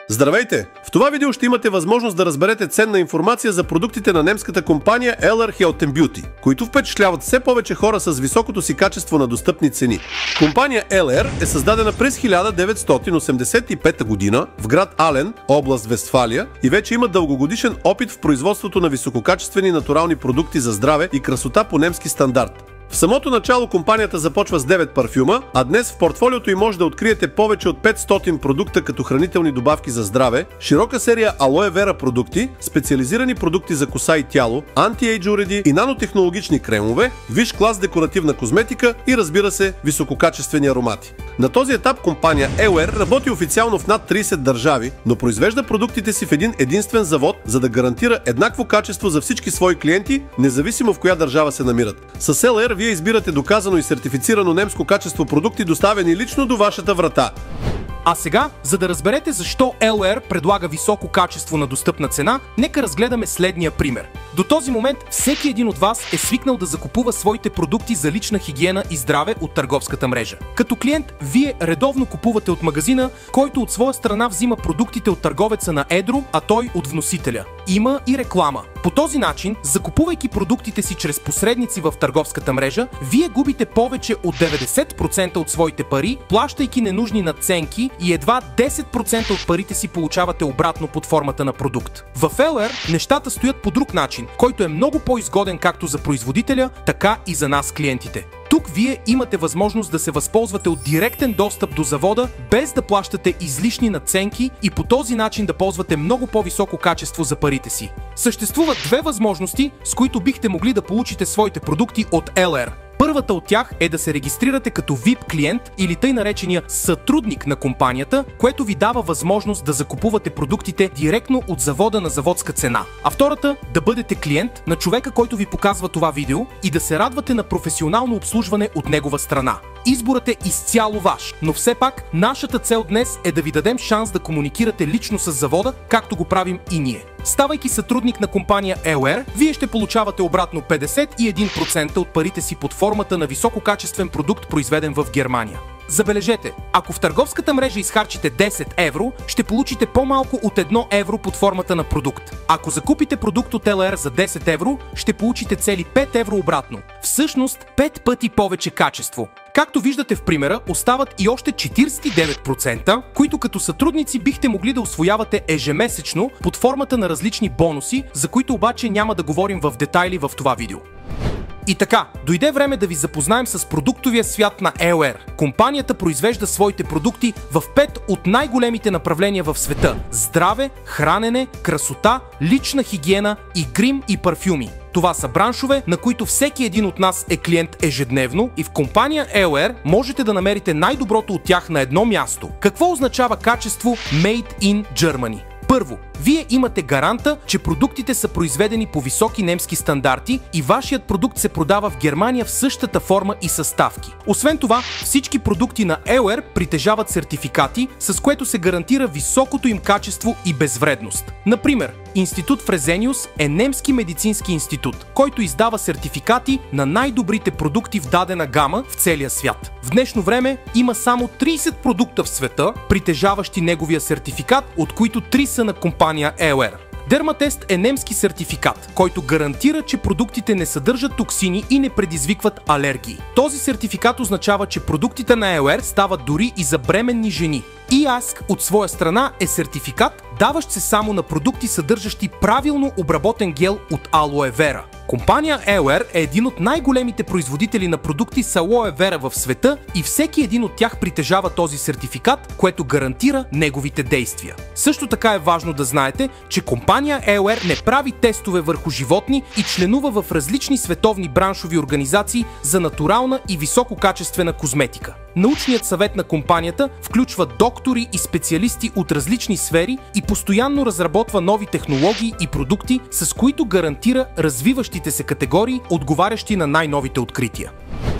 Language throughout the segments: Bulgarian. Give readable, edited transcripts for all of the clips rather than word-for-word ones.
Здравейте! В това видео ще имате възможност да разберете ценна информация за продуктите на немската компания LR Health & Beauty, които впечатляват все повече хора с високото си качество на достъпни цени. Компания LR е създадена през 1985 година в град Ален, област Вестфалия, и вече има дългогодишен опит в производството на висококачествени натурални продукти за здраве и красота по немски стандарт. В самото начало компанията започва с 9 парфюма, а днес в портфолиото й може да откриете повече от 500 продукта като хранителни добавки за здраве, широка серия алоe вера продукти, специализирани продукти за коса и тяло, анти-ейдж уреди и нанотехнологични кремове, висш клас декоративна козметика и, разбира се, висококачествени аромати. На този етап компания LR работи официално в над 30 държави, но произвежда продуктите си в един единствен завод, за да гарантира еднакво качество за всички свои клиенти, независимо в коя държава се намират. С LR вие избирате доказано и сертифицирано немско качество продукти, доставени лично до вашата врата. А сега, за да разберете защо LR предлага високо качество на достъпна цена, нека разгледаме следния пример. До този момент всеки един от вас е свикнал да закупува своите продукти за лична хигиена и здраве от търговската мрежа. Като клиент, вие редовно купувате от магазина, който от своя страна взима продуктите от търговеца на едро, а той от вносителя. Има и реклама. По този начин, закупувайки продуктите си чрез посредници в търговската мрежа, вие губите повече от 90% от своите пари, плащайки ненужни надценки, и едва 10% от парите си получавате обратно под формата на продукт. В LR нещата стоят по друг начин, който е много по-изгоден както за производителя, така и за нас клиентите. Тук вие имате възможност да се възползвате от директен достъп до завода, без да плащате излишни надценки и по този начин да ползвате много по-високо качество за парите си. Съществуват две възможности, с които бихте могли да получите своите продукти от LR. Първата от тях е да се регистрирате като VIP клиент или тъй наречения сътрудник на компанията, което ви дава възможност да закупувате продуктите директно от завода на заводска цена. А втората – да бъдете клиент на човека, който ви показва това видео и да се радвате на професионално обслужване от негова страна. Изборът е изцяло ваш, но все пак нашата цел днес е да ви дадем шанс да комуникирате лично с завода, както го правим и ние. Ставайки сътрудник на компания LR, вие ще получавате обратно 51% от парите си под формата на висококачествен продукт, произведен в Германия. Забележете, ако в търговската мрежа изхарчите 10 евро, ще получите по-малко от 1 евро под формата на продукт. Ако закупите продукт от LR за 10 евро, ще получите цели 5 евро обратно. Всъщност 5 пъти повече качество. Както виждате в примера, остават и още 49%, които като сътрудници бихте могли да усвоявате ежемесечно под формата на различни бонуси, за които обаче няма да говорим в детайли в това видео. И така, дойде време да ви запознаем с продуктовия свят на LR. Компанията произвежда своите продукти в 5 от най-големите направления в света – здраве, хранене, красота, лична хигиена и грим и парфюми. Това са браншове, на които всеки един от нас е клиент ежедневно и в компания LR можете да намерите най-доброто от тях на едно място. Какво означава качество Made in Germany? Първо, вие имате гаранта, че продуктите са произведени по високи немски стандарти и вашият продукт се продава в Германия в същата форма и съставки. Освен това, всички продукти на LR притежават сертификати, с което се гарантира високото им качество и безвредност. Например, Институт Фрезениус е немски медицински институт, който издава сертификати на най-добрите продукти в дадена гама в целия свят. В днешно време има само 30 продукта в света, притежаващи неговия сертификат, от които 3 са на компания LR. Дерматест е немски сертификат, който гарантира, че продуктите не съдържат токсини и не предизвикват алергии. Този сертификат означава, че продуктите на LR стават дори и за бременни жени. IASC от своя страна е сертификат, даващ се само на продукти, съдържащи правилно обработен гел от алоe вера. Компания LR е един от най-големите производители на продукти с алоe вера в света и всеки един от тях притежава този сертификат, което гарантира неговите действия. Също така е важно да знаете, че компания LR не прави тестове върху животни и членува в различни световни браншови организации за натурална и висококачествена козметика. Научният съвет на компанията включва доктори и специалисти от различни сфери и постоянно разработва нови технологии и продукти, с които гарантира развиващите се категории, отговарящи на най-новите открития.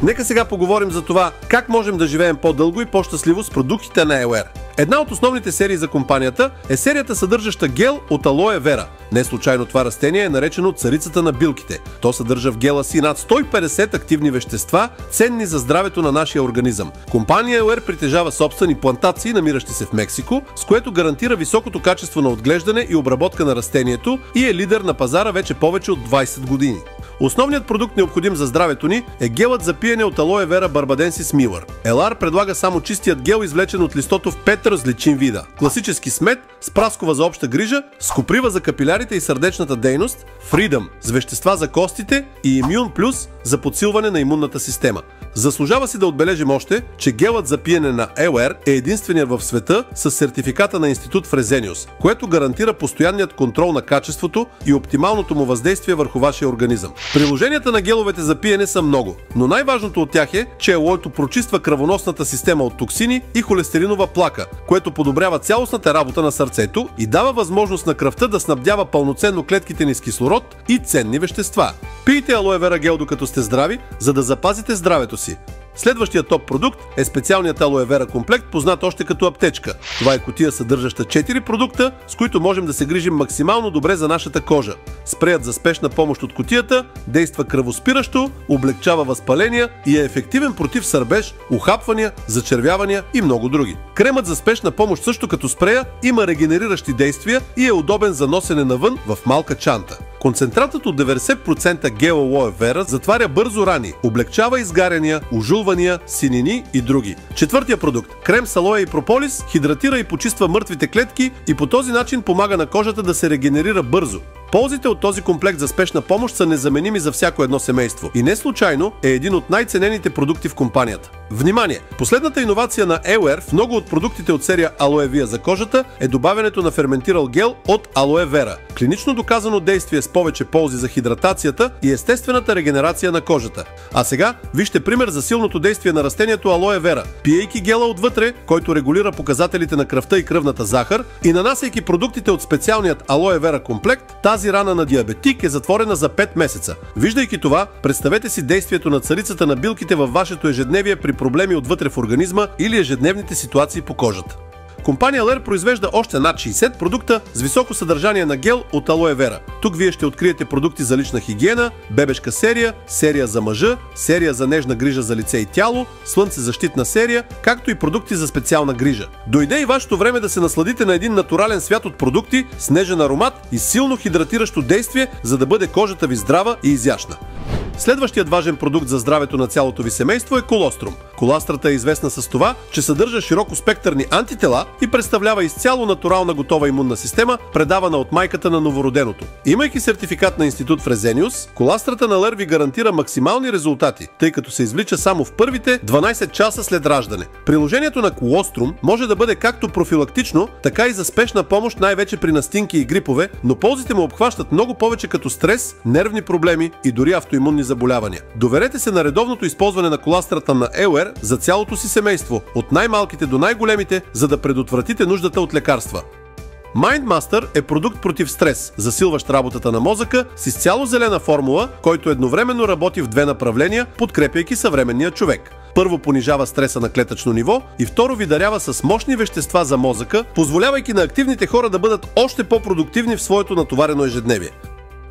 Нека сега поговорим за това как можем да живеем по-дълго и по-щастливо с продуктите на LR. Една от основните серии за компанията е серията, съдържаща гел от алоe вера. Не случайно това растение е наречено царицата на билките. То съдържа в гела си над 150 активни вещества, ценни за здравето на нашия организъм. Компания Елер притежава собствени плантации, намиращи се в Мексико, с което гарантира високото качество на отглеждане и обработка на растението и е лидер на пазара вече повече от 20 години. Основният продукт, необходим за здравето ни, е гелът за пиене от алоe вера барбаденсис милър. Елар предлага само чистият гел, извлечен от листото в 5 различни вида. Класически смет, с праскова за обща грижа, с коприва за капилярите и сърдечната дейност, Freedom с вещества за костите и Immune Plus за подсилване на имунната система. Заслужава си да отбележим още, че гелът за пиене на Елер е единственият в света с сертификата на Институт Фрезениус, което гарантира постоянният контрол на качеството и оптималното му въздействие върху вашия организъм. Приложенията на геловете за пиене са много, но най-важното от тях е, че алоето прочиства кръвоносната система от токсини и холестеринова плака, което подобрява цялостната работа на сърцето и дава възможност на кръвта да снабдява пълноценно клетките ни с кислород и ценни вещества. Пийте алоe вера гел докато сте здрави, за да запазите здравето си. Следващият топ продукт е специалният алоe вера комплект, познат още като аптечка. Това е кутия, съдържаща 4 продукта, с които можем да се грижим максимално добре за нашата кожа. Спреят за спешна помощ от кутията действа кръвоспиращо, облегчава възпаления и е ефективен против сърбеж, ухапвания, зачервявания и много други. Кремът за спешна помощ, също като спрея, има регенериращи действия и е удобен за носене навън в малка чанта. Концентратът от 90% гел алоe вера затваря бързо рани, облегчава изгаряния, ужулвания, синини и други. Четвъртия продукт – крем с алоe и прополис, хидратира и почиства мъртвите клетки и по този начин помага на кожата да се регенерира бързо. Ползите от този комплект за спешна помощ са незаменими за всяко едно семейство и не случайно е един от най-ценените продукти в компанията. Внимание! Последната иновация на Елер в много от продуктите от серия Алоe Via за кожата е добавянето на ферментирал гел от алоe вера. Клинично доказано действие с повече ползи за хидратацията и естествената регенерация на кожата. А сега вижте пример за силното действие на растението алоe вера. Пиейки гела отвътре, който регулира показателите на кръвта и кръвната захар, и нанасяйки продуктите от специалният алоe вера комплект, тази рана на диабетик е затворена за 5 месеца. Виждайки това, представете си действието на царицата на билките във вашето ежедневие при проблеми отвътре в организма или ежедневните ситуации по кожата. Компания Елер произвежда още над 60 продукта с високо съдържание на гел от алоe вера. Тук вие ще откриете продукти за лична хигиена, бебешка серия, серия за мъжа, серия за нежна грижа за лице и тяло, слънцезащитна серия, както и продукти за специална грижа. Дойде и вашето време да се насладите на един натурален свят от продукти с нежен аромат и силно хидратиращо действие, за да бъде кожата ви здрава и изящна. Следващият важен продукт за здравето на цялото ви семейство е колострум. Коластрата е известна с това, че съдържа широкоспектърни антитела и представлява изцяло натурална готова имунна система, предавана от майката на новороденото. Имайки сертификат на Институт Фрезениус, коластрата на Елер ви гарантира максимални резултати, тъй като се извлича само в първите 12 часа след раждане. Приложението на колострум може да бъде както профилактично, така и за спешна помощ, най-вече при настинки и грипове, но ползите му обхващат много повече като стрес, нервни проблеми и дори автоимунни заболявания. Доверете се на редовното използване на коластрата на Елер за цялото си семейство, от най-малките до най-големите, за да предотвратите нуждата от лекарства. MindMaster е продукт против стрес, засилващ работата на мозъка с изцяло зелена формула, който едновременно работи в две направления, подкрепяйки съвременния човек. Първо понижава стреса на клетъчно ниво и второ ви дарява с мощни вещества за мозъка, позволявайки на активните хора да бъдат още по-продуктивни в своето натоварено ежедневие.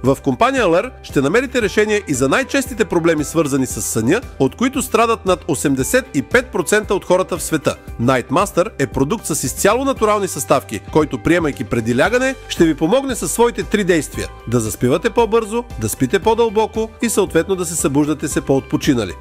В компания Елер ще намерите решение и за най-честите проблеми, свързани с съня, от които страдат над 85% от хората в света. NightMaster е продукт с изцяло натурални съставки, който, приемайки преди лягане, ще ви помогне със своите 3 действия: да заспивате по-бързо, да спите по-дълбоко и съответно да се събуждате се по-отпочинали.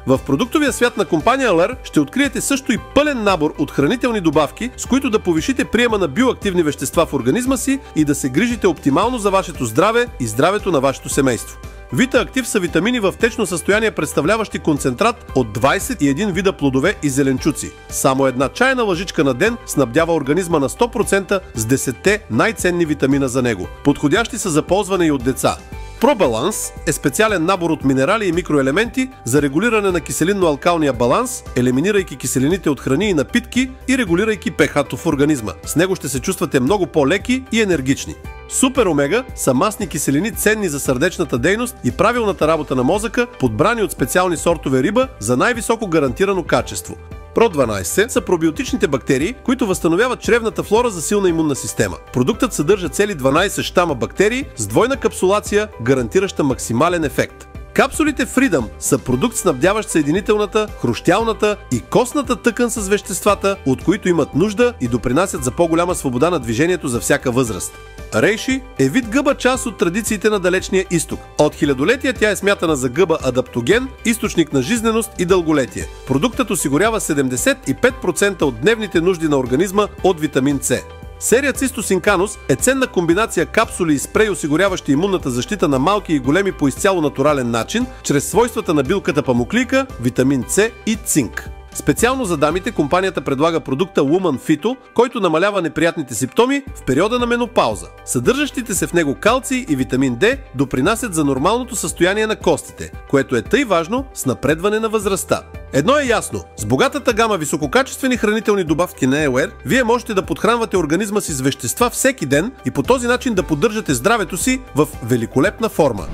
В продуктовия свят на компания Елер ще откриете също и пълен набор от хранителни добавки, с които да повишите приема на биоактивни вещества в организма си и да се грижите оптимално за вашето здраве и здравето на вашето семейство. Вита Актив са витамини в течно състояние, представляващи концентрат от 21 вида плодове и зеленчуци. Само една чайна лъжичка на ден снабдява организма на 100% с 10-те най-ценни витамина за него. Подходящи са за ползване и от деца. ProBalance е специален набор от минерали и микроелементи за регулиране на киселинно-алкалния баланс, елиминирайки киселините от храни и напитки и регулирайки pH-то в организма. С него ще се чувствате много по-леки и енергични. Супер Омега са масни киселини, ценни за сърдечната дейност и правилната работа на мозъка, подбрани от специални сортове риба за най-високо гарантирано качество. Pro12 са пробиотичните бактерии, които възстановяват чревната флора за силна имунна система. Продуктът съдържа цели 12 щама бактерии с двойна капсулация, гарантираща максимален ефект. Капсулите Freedom са продукт, снабдяващ съединителната, хрущялната и костната тъкан с веществата, от които имат нужда и допринасят за по-голяма свобода на движението за всяка възраст. Рейши е вид гъба, част от традициите на Далечния изток. От хилядолетия тя е смятана за гъба адаптоген, източник на жизненост и дълголетие. Продуктът осигурява 75% от дневните нужди на организма от витамин С. Серия Цистосинканус е ценна комбинация капсули и спрей, осигуряващи имунната защита на малки и големи по изцяло натурален начин, чрез свойствата на билката памуклийка, витамин С и цинк. Специално за дамите компанията предлага продукта Woman Phyto, който намалява неприятните симптоми в периода на менопауза. Съдържащите се в него калций и витамин D допринасят за нормалното състояние на костите, което е тъй важно с напредване на възрастта. Едно е ясно, с богатата гама висококачествени хранителни добавки на EOR, вие можете да подхранвате организма си с вещества всеки ден и по този начин да поддържате здравето си в великолепна форма.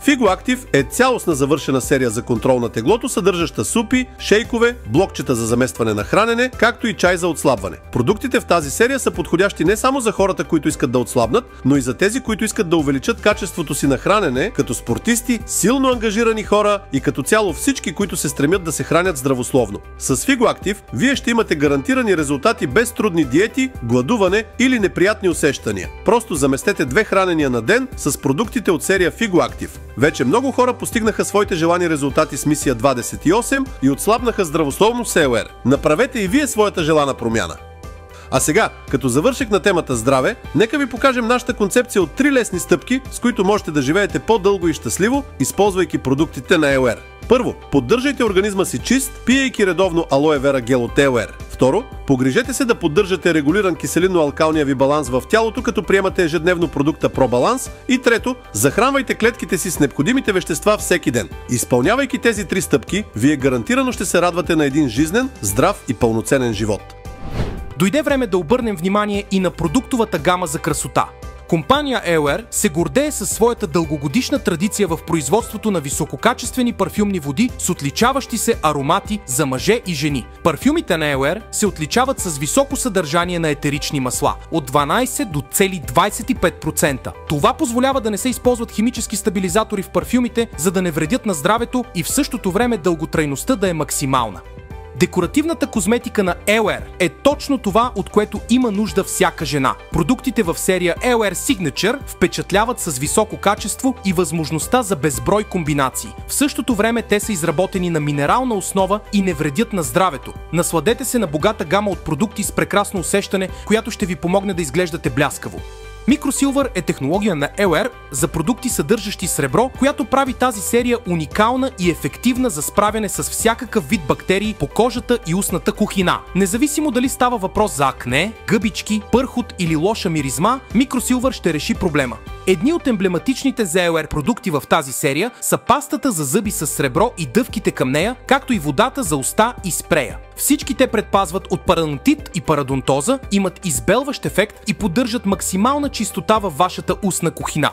FigoActive е цялостна завършена серия за контрол на теглото, съдържаща супи, шейкове, блокчета за заместване на хранене, както и чай за отслабване. Продуктите в тази серия са подходящи не само за хората, които искат да отслабнат, но и за тези, които искат да увеличат качеството си на хранене, като спортисти, силно ангажирани хора и като цяло всички, които се стремят да се хранят здравословно. С FigoActive вие ще имате гарантирани резултати без трудни диети, гладуване или неприятни усещания. Просто заместете 2 хранения на ден с продуктите от серия FigoActive. Вече много хора постигнаха своите желани резултати с мисия 28 и отслабнаха здравословно с EOR. Направете и вие своята желана промяна. А сега, като завършек на темата здраве, нека ви покажем нашата концепция от 3 лесни стъпки, с които можете да живеете по-дълго и щастливо, използвайки продуктите на EOR. Първо, поддържайте организма си чист, пиейки редовно алоe вера гел от EOR. Второ, погрижете се да поддържате регулиран киселинно-алкалния ви баланс в тялото, като приемате ежедневно продукта ProBalance. И трето, захранвайте клетките си с необходимите вещества всеки ден. Изпълнявайки тези 3 стъпки, вие гарантирано ще се радвате на един жизнен, здрав и пълноценен живот. Дойде време да обърнем внимание и на продуктовата гама за красота. Компания EOR се гордее със своята дългогодишна традиция в производството на висококачествени парфюмни води с отличаващи се аромати за мъже и жени. Парфюмите на EOR се отличават с високо съдържание на етерични масла от 12 до цели 25%. Това позволява да не се използват химически стабилизатори в парфюмите, за да не вредят на здравето и в същото време дълготрайността да е максимална. Декоративната козметика на EOR е точно това, от което има нужда всяка жена. Продуктите в серия EOR Signature впечатляват с високо качество и възможността за безброй комбинации. В същото време те са изработени на минерална основа и не вредят на здравето. Насладете се на богата гама от продукти с прекрасно усещане, която ще ви помогне да изглеждате бляскаво. Microsilver е технология на EOR за продукти, съдържащи сребро, която прави тази серия уникална и ефективна за справяне с всякакъв вид бактерии по кожата и устната кухина. Независимо дали става въпрос за акне, гъбички, пърхот или лоша миризма, Microsilver ще реши проблема. Едни от емблематичните за EOR продукти в тази серия са пастата за зъби с сребро и дъвките към нея, както и водата за уста и спрея. Всички те предпазват от паранотит и парадонтоза, имат избелващ ефект и поддържат максимална чистота във вашата устна кухина.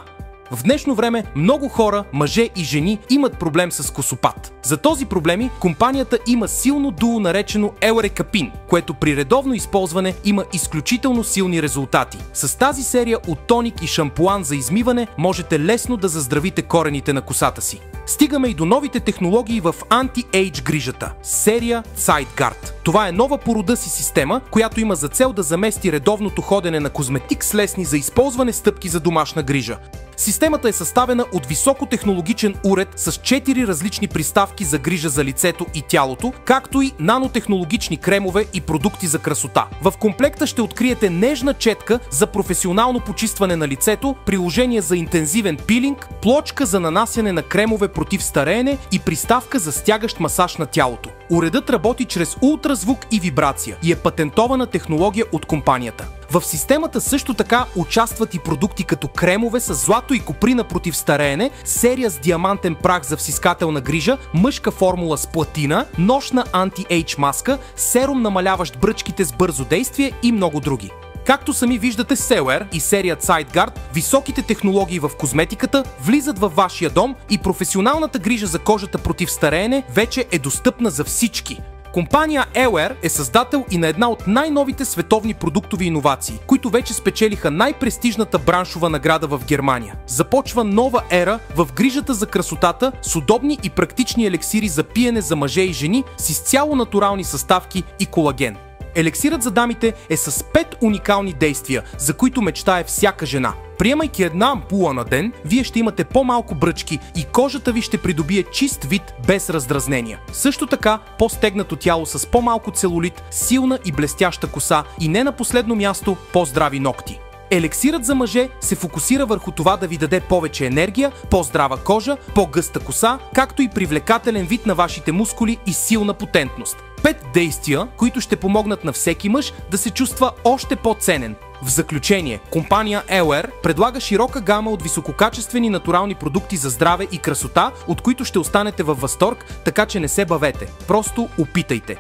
В днешно време много хора, мъже и жени, имат проблем с косопат. За този проблеми компанията има силно дуо, наречено Eurekapin, което при редовно използване има изключително силни резултати. С тази серия от тоник и шампуан за измиване можете лесно да заздравите корените на косата си. Стигаме и до новите технологии в анти-ейдж грижата – серия SideGuard. Това е нова по рода си система, която има за цел да замести редовното ходене на козметик с лесни за използване стъпки за домашна грижа. Системата е съставена от високотехнологичен уред с 4 различни приставки за грижа за лицето и тялото, както и нанотехнологични кремове и продукти за красота. В комплекта ще откриете нежна четка за професионално почистване на лицето, приложение за интензивен пилинг, плочка за нанасяне на кремове против стареене и приставка за стягащ масаж на тялото. Уредът работи чрез ултразвук и вибрация и е патентована технология от компанията. В системата също така участват и продукти като кремове с злато и коприна против стареене, серия с диамантен прах за всискателна грижа, мъжка формула с платина, нощна анти-ейдж маска, серум намаляващ бръчките с бързо действие и много други. Както сами виждате с EOR и серият SideGuard, високите технологии в козметиката влизат във вашия дом и професионалната грижа за кожата против стареене вече е достъпна за всички. Компания ELR е създател и на една от най-новите световни продуктови иновации, които вече спечелиха най-престижната браншова награда в Германия. Започва нова ера в грижата за красотата с удобни и практични елексири за пиене за мъже и жени с изцяло натурални съставки и колаген. Елексирът за дамите е с 5 уникални действия, за които мечтае всяка жена. Приемайки една ампула на ден, вие ще имате по-малко бръчки и кожата ви ще придобие чист вид без раздразнения. Също така, по-стегнато тяло с по-малко целулит, силна и блестяща коса и не на последно място, по-здрави ногти. Елексирът за мъже се фокусира върху това да ви даде повече енергия, по-здрава кожа, по-гъста коса, както и привлекателен вид на вашите мускули и силна потентност. 5 действия, които ще помогнат на всеки мъж да се чувства още по-ценен. В заключение, компания ELR предлага широка гама от висококачествени натурални продукти за здраве и красота, от които ще останете във възторг, така че не се бавете. Просто опитайте.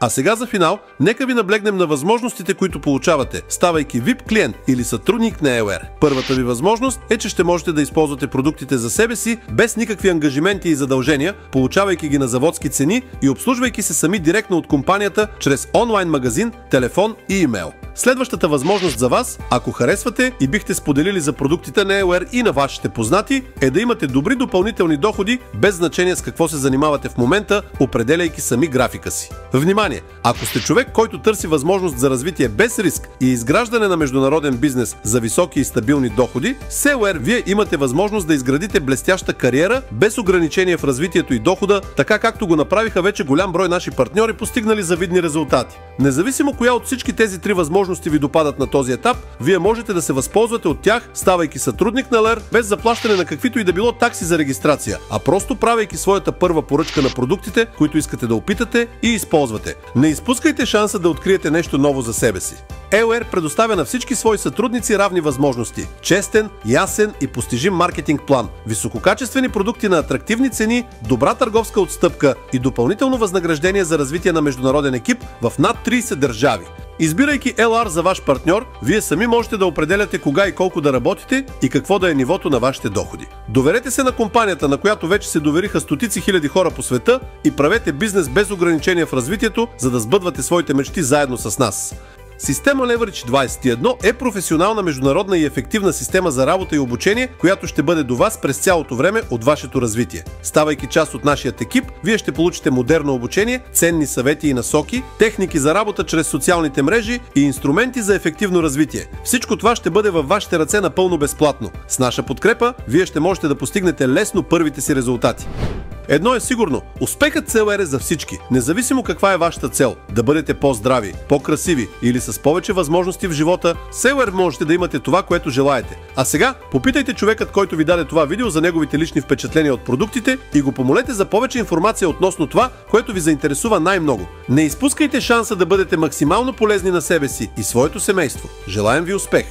А сега за финал, нека ви наблегнем на възможностите, които получавате, ставайки VIP клиент или сътрудник на ELR. Първата ви възможност е, че ще можете да използвате продуктите за себе си без никакви ангажименти и задължения, получавайки ги на заводски цени и обслужвайки се сами директно от компанията чрез онлайн магазин, телефон и имейл. Следващата възможност за вас, ако харесвате и бихте споделили за продуктите на ELR и на вашите познати, е да имате добри допълнителни доходи, без значение с какво се занимавате в момента, определяйки сами графика си. Внимание! Ако сте човек, който търси възможност за развитие без риск и изграждане на международен бизнес за високи и стабилни доходи, с ELR вие имате възможност да изградите блестяща кариера без ограничения в развитието и дохода, така както го направиха вече голям брой наши партньори, постигнали завидни резултати. Независимо коя от всички тези 3 възможности ви допадат на този етап, вие можете да се възползвате от тях, ставайки сътрудник на ELR без заплащане на каквито и да било такси за регистрация, а просто правейки своята първа поръчка на продуктите, които искате да опитате и използвате. Не изпускайте шанса да откриете нещо ново за себе си. ELR предоставя на всички свои сътрудници равни възможности. Честен, ясен и постижим маркетинг план, висококачествени продукти на атрактивни цени, добра търговска отстъпка и допълнително възнаграждение за развитие на международен екип в над 30 държави. Избирайки ELR за ваш партньор, вие сами можете да определяте кога и колко да работите и какво да е нивото на вашите доходи. Доверете се на компанията, на която вече се довериха стотици хиляди хора по света, и правете бизнес без ограничения в развитието, за да сбъдвате своите мечти заедно с нас. Система Leverage 21 е професионална, международна и ефективна система за работа и обучение, която ще бъде до вас през цялото време от вашето развитие. Ставайки част от нашият екип, вие ще получите модерно обучение, ценни съвети и насоки, техники за работа чрез социалните мрежи и инструменти за ефективно развитие. Всичко това ще бъде във вашите ръце напълно безплатно. С наша подкрепа, вие ще можете да постигнете лесно първите си резултати. Едно е сигурно, успехът с ELR е за всички, независимо каква е вашата цел. Да бъдете по-здрави, по-красиви или с повече възможности в живота, с ELR можете да имате това, което желаете. А сега, попитайте човекът, който ви даде това видео, за неговите лични впечатления от продуктите и го помолете за повече информация относно това, което ви заинтересува най-много. Не изпускайте шанса да бъдете максимално полезни на себе си и своето семейство. Желаем ви успех!